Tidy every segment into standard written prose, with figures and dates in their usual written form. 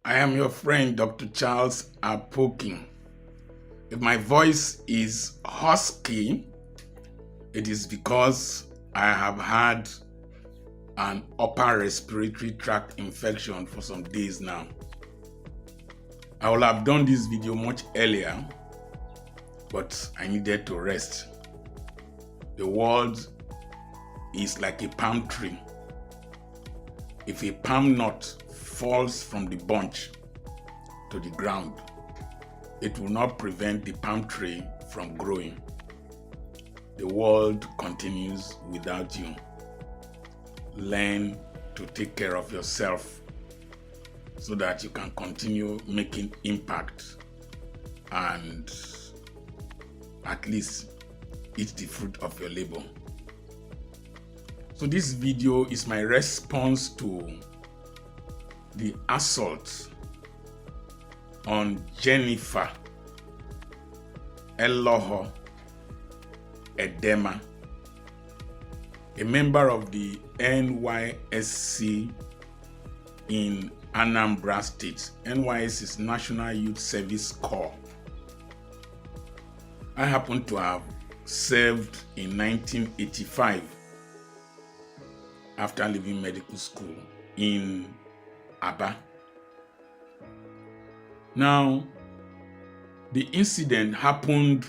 I am your friend, Dr. Charles Apoki. If my voice is husky, it is because I have had an upper respiratory tract infection for some days now. I would have done this video much earlier, but I needed to rest. The world is like a palm tree. If a palm nut falls from the bunch to the ground, it will not prevent the palm tree from growing. The world continues without you. Learn to take care of yourself so that you can continue making impact and at least eat the fruit of your labor. So this video is my response to the assault on Jennifer Eloho Edema, a member of the NYSC in Anambra State. NYSC is National Youth Service Corps. I happen to have served in 1985 after leaving medical school in Aba. Now, the incident happened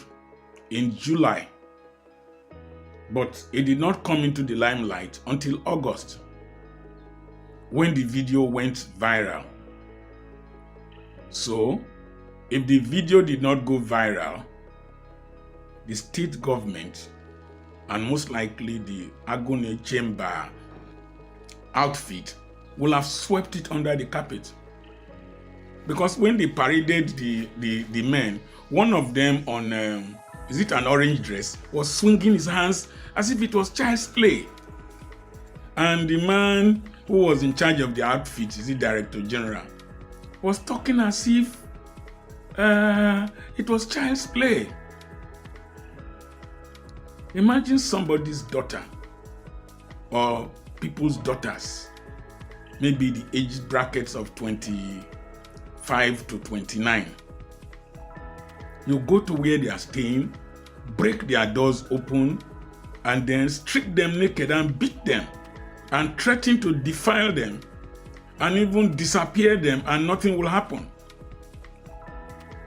in July, but it did not come into the limelight until August, when the video went viral. So, if the video did not go viral, the state government and most likely the Agone Chamber outfit will have swept it under the carpet. Because when they paraded the men, one of them on, is it an orange dress, was swinging his hands as if it was child's play. And the man who was in charge of the outfit, is the Director General, was talking as if it was child's play. Imagine somebody's daughter or people's daughters, maybe the age brackets of 25 to 29. You go to where they are staying, break their doors open, and then strip them naked and beat them and threaten to defile them and even disappear them, and nothing will happen.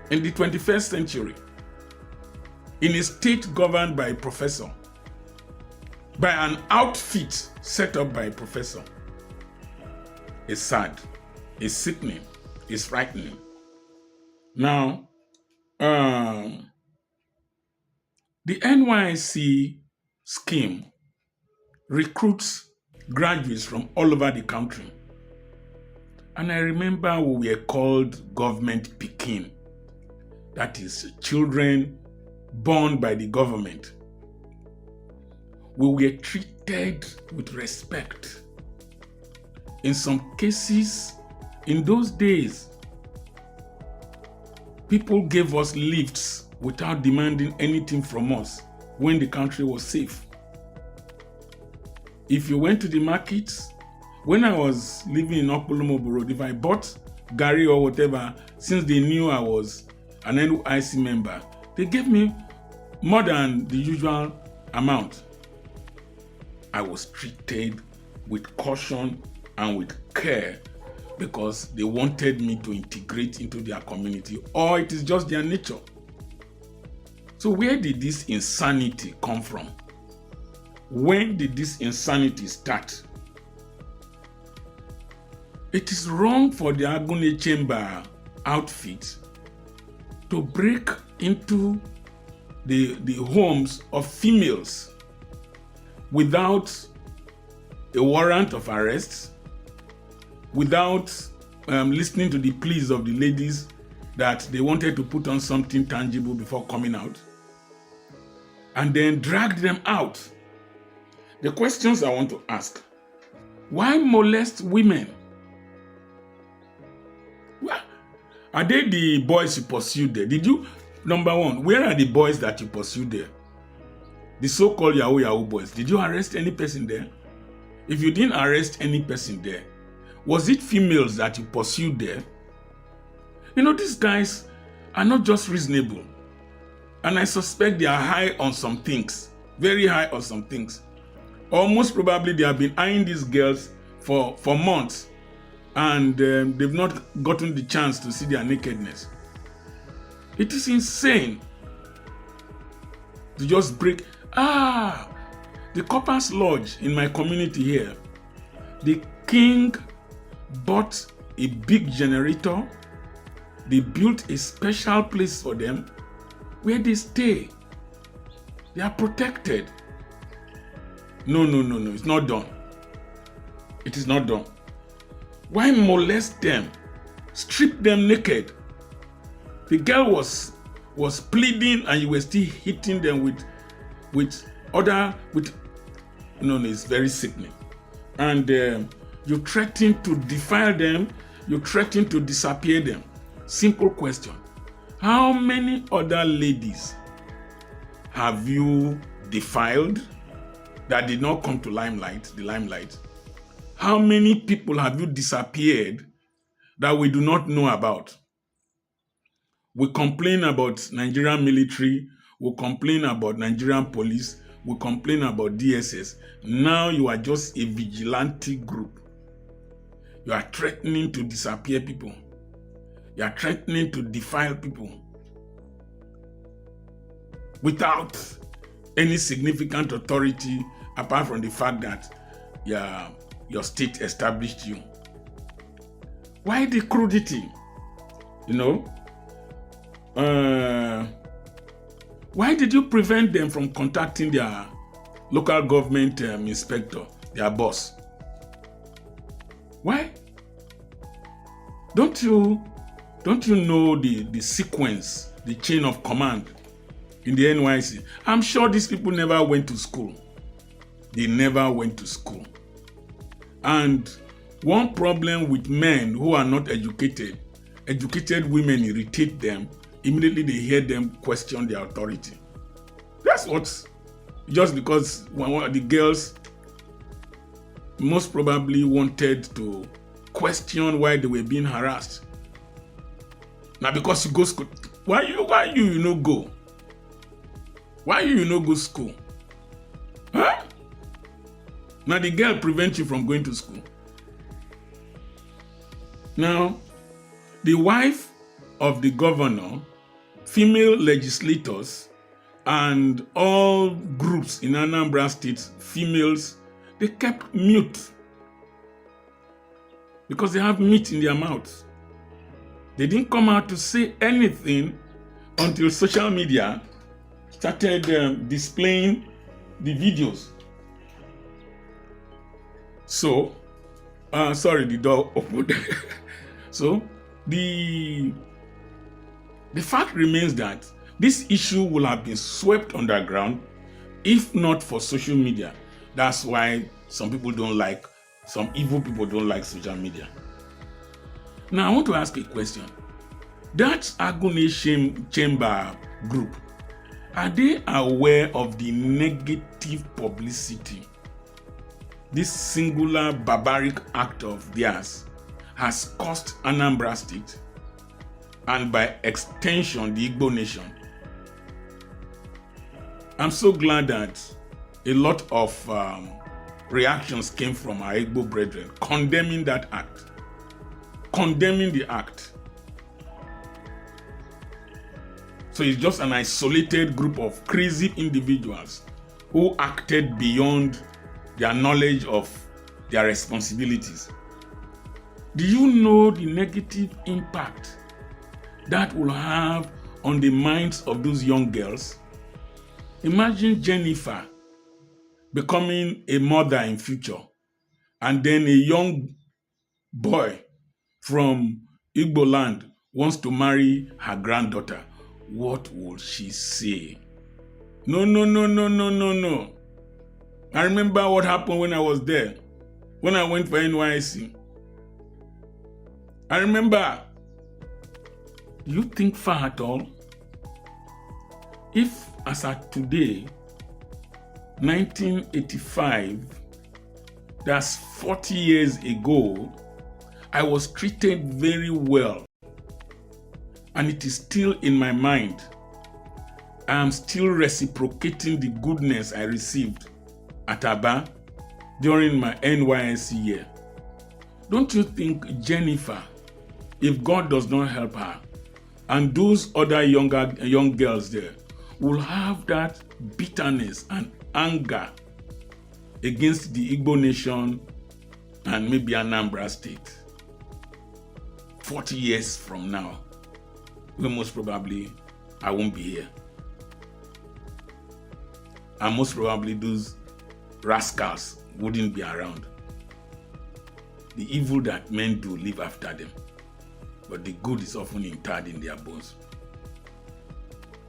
In the 21st century, in a state governed by a professor, by an outfit set up by a professor, is sad, is sickening, is frightening. Now, the NYSC scheme recruits graduates from all over the country. And I remember we were called government pikin, that is, children born by the government. We were treated with respect. In some cases, in those days, people gave us lifts without demanding anything from us when the country was safe. If you went to the markets, when I was living in Okpolomobo Road, if I bought Gary or whatever, since they knew I was an NYSC member, they gave me more than the usual amount. I was treated with caution and with care because they wanted me to integrate into their community, or it is just their nature. So where did this insanity come from? When did this insanity start? It is wrong for the Agone Chamber outfit to break into the homes of females without a warrant of arrest, without listening to the pleas of the ladies that they wanted to put on something tangible before coming out, and then dragged them out. The questions I want to ask: why molest women? Are they the boys you pursued there? Number one, where are the boys that you pursued there? The so-called Yahoo boys. Did you arrest any person there? If you didn't arrest any person there, was it females that you pursued there? You know, these guys are not just reasonable. And I suspect they are high on some things. Very high on some things. Or most probably they have been eyeing these girls for months. And they've not gotten the chance to see their nakedness. It is insane to just break. The Coppers Lodge in my community here. The king bought a big generator. They built a special place for them where they stay. They are protected. No. It's not done. It is not done. Why molest them? Strip them naked. The girl was pleading and you were still hitting them with it's very sickening. And you threaten to defile them, you threaten to disappear them. Simple question. How many other ladies have you defiled that did not come to the limelight? How many people have you disappeared that we do not know about? We complain about Nigerian military, we complain about Nigerian police, we complain about DSS. Now you are just a vigilante group. You are threatening to disappear people. You are threatening to defile people without any significant authority apart from the fact that your state established you. Why the crudity? Why did you prevent them from contacting their local government inspector, their boss? Why? Don't you know the sequence, the chain of command in the NYSC? I'm sure these people never went to school. They never went to school. And one problem with men who are not educated women irritate them. Immediately they hear them question their authority. That's just because the girls most probably wanted to question why they were being harassed. Now because you go school, why you no go? Why you no go school? Huh? Now the girl prevents you from going to school. Now, the wife of the governor, female legislators, and all groups in Anambra State, females, they kept mute because they have meat in their mouths. They didn't come out to say anything until social media started displaying the videos. So, sorry, the door opened. So, the fact remains that this issue will have been swept underground if not for social media. That's why some evil people don't like social media. Now, I want to ask a question. That Agony Chamber group, are they aware of the negative publicity this singular barbaric act of theirs has cost Anambra State and by extension the Igbo nation? I'm so glad that a lot of reactions came from our Igbo brethren condemning that act, condemning the act. So it's just an isolated group of crazy individuals who acted beyond their knowledge of their responsibilities. Do you know the negative impact that will have on the minds of those young girls? Imagine Jennifer becoming a mother in future, and then a young boy from Igbo land wants to marry her granddaughter. What will she say? No. I remember what happened when I was there, when I went for NYSC. I remember. Do you think far at all? If, as at today, 1985, that's 40 years ago, I was treated very well and it is still in my mind. I am still reciprocating the goodness I received at Aba during my NYSC year. Don't you think Jennifer, if God does not help her, and those other young girls there will have that bitterness and anger against the Igbo nation and maybe Anambra state 40 years from now, when most probably I won't be here. And most probably those rascals wouldn't be around. The evil that men do live after them, but the good is often interred in their bones.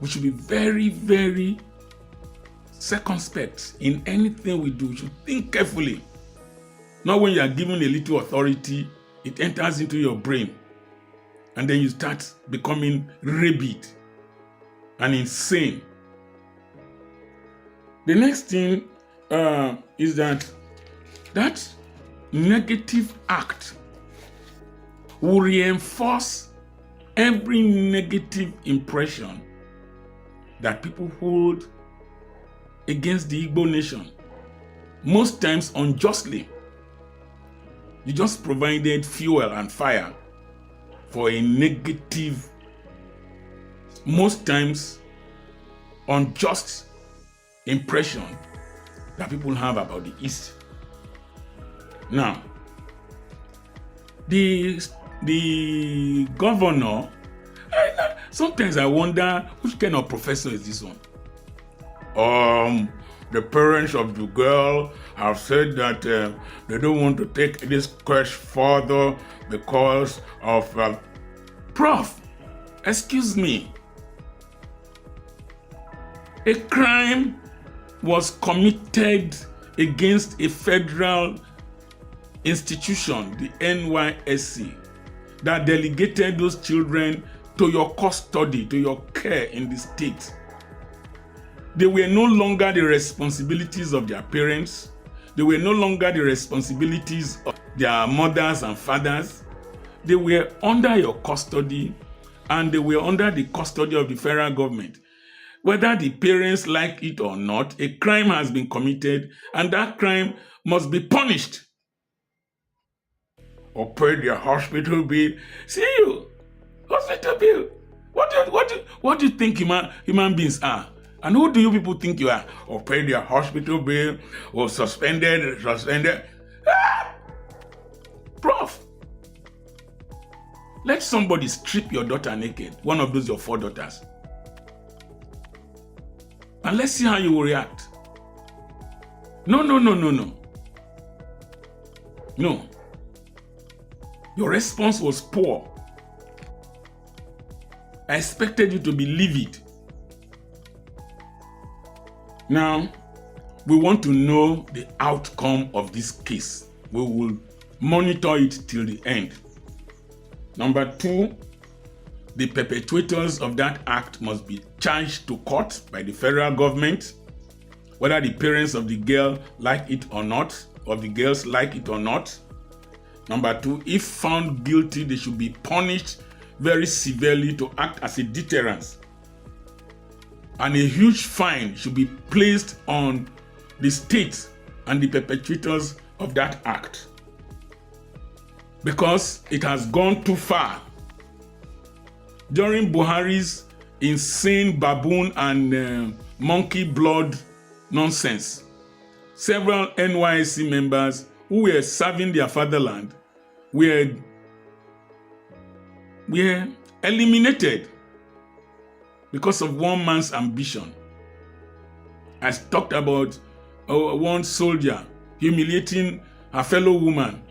We should be very, very circumspect in anything we do. We should think carefully. Not when you are given a little authority, it enters into your brain, and then you start becoming rabid and insane. The next thing is that negative act will reinforce every negative impression that people hold against the Igbo nation, most times unjustly. You just provided fuel and fire for a negative, most times unjust impression that people have about the East. Now, the governor, sometimes I wonder which kind of professor is this one. The parents of the girl have said that they don't want to take this case further because of Prof. Excuse me. A crime was committed against a federal institution, the NYSC, that delegated those children to your custody, to your care in the state. They were no longer the responsibilities of their parents. They were no longer the responsibilities of their mothers and fathers. They were under your custody, and they were under the custody of the federal government. Whether the parents like it or not, a crime has been committed, and that crime must be punished. Or pay their hospital bill. See you, hospital bill. What do you think human beings are? And who do you people think you are? Or pay their hospital bill, or suspended. Prof, let somebody strip your daughter naked, one of those your 4 daughters. And let's see how you will react. No. No. Your response was poor. I expected you to be livid. Now, we want to know the outcome of this case. We will monitor it till the end. Number 2, the perpetrators of that act must be charged to court by the federal government, whether the parents of the girl like it or not, or the girls like it or not. Number 2, if found guilty, they should be punished very severely to act as a deterrent. And a huge fine should be placed on the state and the perpetrators of that act, because it has gone too far. During Buhari's insane baboon and monkey blood nonsense, several NYSC members who were serving their fatherland were eliminated because of one man's ambition. I talked about one soldier humiliating a fellow woman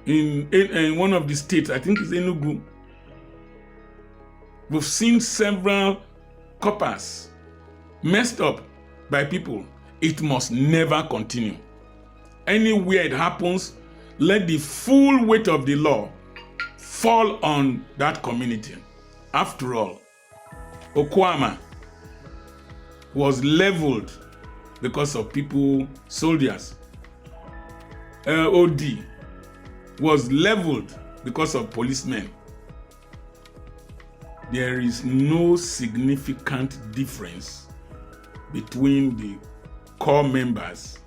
in one of the states, I think it's Enugu. We've seen several coppers messed up by people. It must never continue. Anywhere it happens, let the full weight of the law fall on that community. After all, Okwama was leveled because of people, soldiers. OD was leveled because of policemen. there is no significant difference between the core members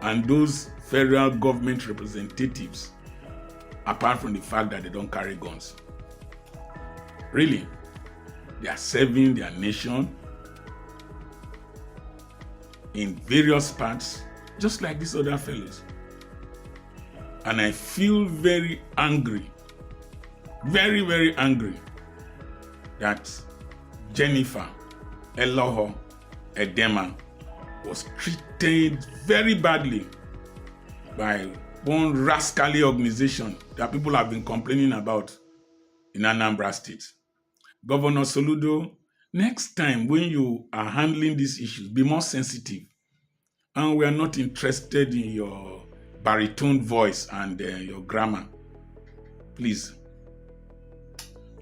and those federal government representatives, apart from the fact that they don't carry guns. Really, they are serving their nation in various parts, just like these other fellows. And I feel very angry, very, very angry that Jennifer Eloho Edema was treated very badly by one rascally organization that people have been complaining about in Anambra State. Governor Soludo, next time when you are handling these issues, be more sensitive. And we are not interested in your baritone voice and your grammar. Please.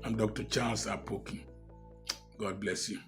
I'm Dr. Charles Apoki. God bless you.